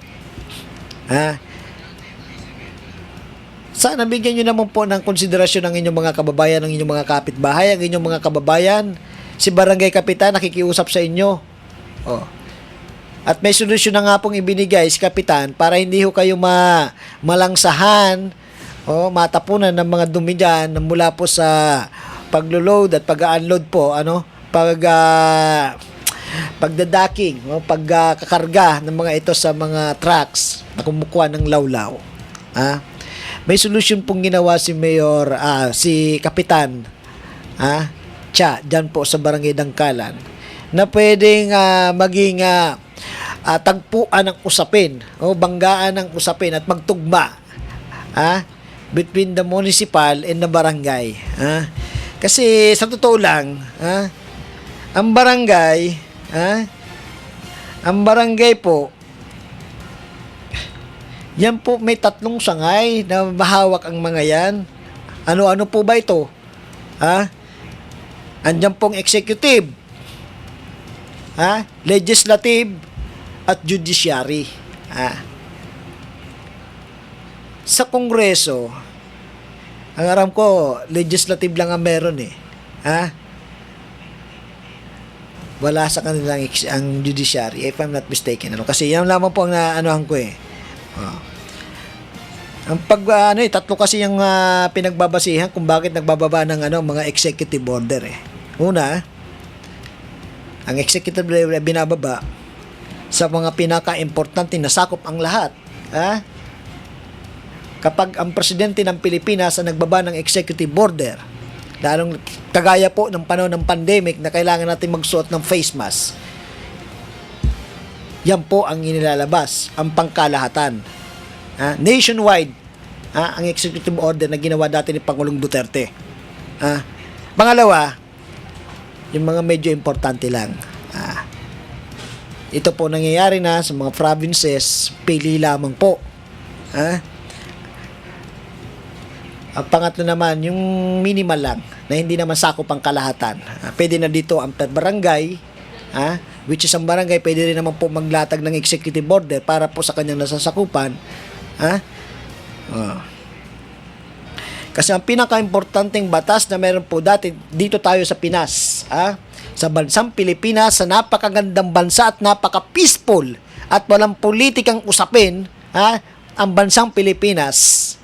sana bigyan nyo naman po ng konsiderasyon ng inyong mga kababayan, ng inyong mga kapitbahay, ang inyong mga kababayan. Si Barangay Kapitan nakikiusap sa inyo. At may solusyon na nga pong ibinigay si Kapitan para hindi ho kayo malangsahan o matapunan ng mga dumi dyan na mula po sa paglo-load at pag-unload po, pagdadaking, pagkakarga ng mga ito sa mga trucks na kumukuha ng lawlaw. May solusyon pong ginawa si Mayor, si Kapitan, dyan po sa Barangay Dangkalan, na pwedeng maging tagpuan ng usapin, banggaan ng usapin at magtugma between the municipal and the barangay. Kasi sa totoo lang, ang barangay po, yan po may 3 sangay na mahawak ang mga yan. Ano-ano po ba ito? Andyan pong executive, legislative, at judiciary. Sa Kongreso, ang aram ko, legislative lang ang meron wala sa kanilang ang judiciary, if I'm not mistaken. Kasi yan lamang po ang naanohan ko Ang 3 kasi yung pinagbabasihan kung bakit nagbababa ng mga executive order. Una, ang executive order binababa sa mga pinaka-importante na sakop ang lahat. Kapag ang presidente ng Pilipinas ang nagbaba ng executive order, lalong kagaya po ng panahon ng pandemic na kailangan natin magsuot ng face mask, yan po ang inilalabas, ang pangkalahatan. Nationwide, ang executive order na ginawa dati ni Pangulong Duterte. Pangalawa, yung mga medyo importante lang. Ito po nangyayari na sa mga provinces, pili lamang po. Ang pangatlo naman, yung minimal lang, na hindi naman sakop ang kalahatan. Pwede na dito ang per barangay, which is ang barangay, pwede rin naman po maglatag ng executive order para po sa kanyang nasasakupan. Kasi ang pinaka-importanteng batas na meron po dati, dito tayo sa Pinas, sa bansang Pilipinas, sa napakagandang bansa at napaka-peaceful at walang politikang usapin, ang bansang Pilipinas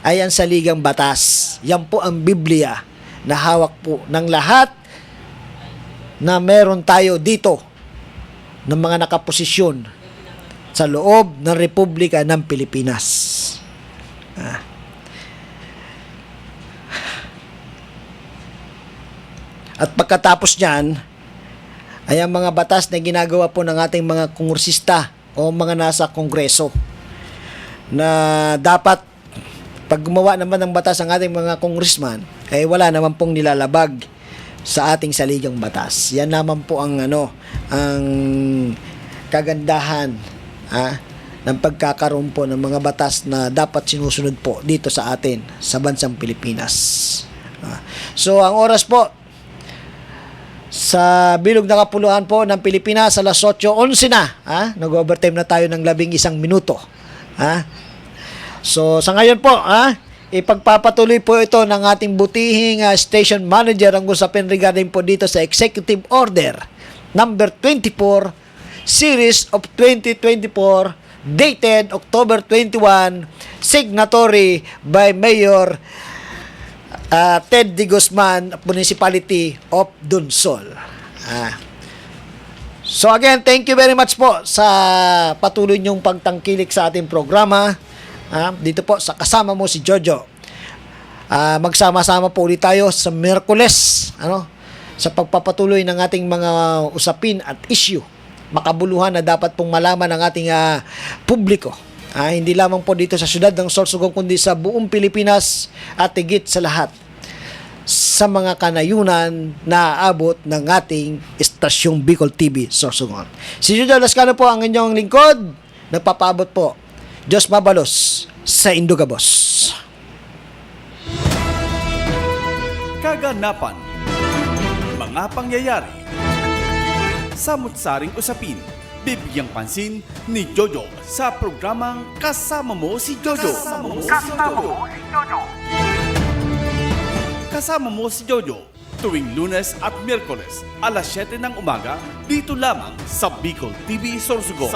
ay ang saligang batas. Yan po ang Biblia na hawak po ng lahat na meron tayo dito ng mga nakaposisyon sa loob ng Republika ng Pilipinas. At pagkatapos niyan, ay ang mga batas na ginagawa po ng ating mga kongresista o mga nasa kongreso na dapat pag gumawa naman ng batas ang ating mga congressman, ay wala naman pong nilalabag sa ating saligang batas. Yan naman po ang ang kagandahan ng pagkakaroon po ng mga batas na dapat sinusunod po dito sa atin sa bansang Pilipinas. So ang oras po sa Bilog na Kapuluan po ng Pilipinas, alas 8:11 na. Nag-overtime na tayo ng 11 minuto. So, sa ngayon po, ipagpapatuloy po ito ng ating butihing station manager ang usapin regarding po dito sa Executive Order number 24, Series of 2024, dated October 21, signatory by Mayor Ted D. Guzman, Municipality of Dunsol. So again, thank you very much po sa patuloy niyong pagtangkilik sa ating programa. Dito po sa Kasama Mo si Jojo. Magsama-sama po ulit tayo sa Miyerkules, sa pagpapatuloy ng ating mga usapin at issue, makabuluhan na dapat pong malaman ng ating publiko. Hindi lamang po dito sa siyudad ng Sorsogon, kundi sa buong Pilipinas at higit sa lahat sa mga kanayunan na aabot ng ating istasyong Bicol TV Sorsogon. Si Jojo Lascano po ang inyong lingkod, nagpapaabot po. Diyos mabalos sa Indugabos. Kaganapan, mga pangyayari, samut-saring usapin, bibigyang pansin ni Jojo sa programang Kasama Mo si Jojo. Kasama Mo si Jojo, tuwing Lunes at Miyerkules, alas 7 ng umaga, dito lamang sa Bicol TV Sorsogon.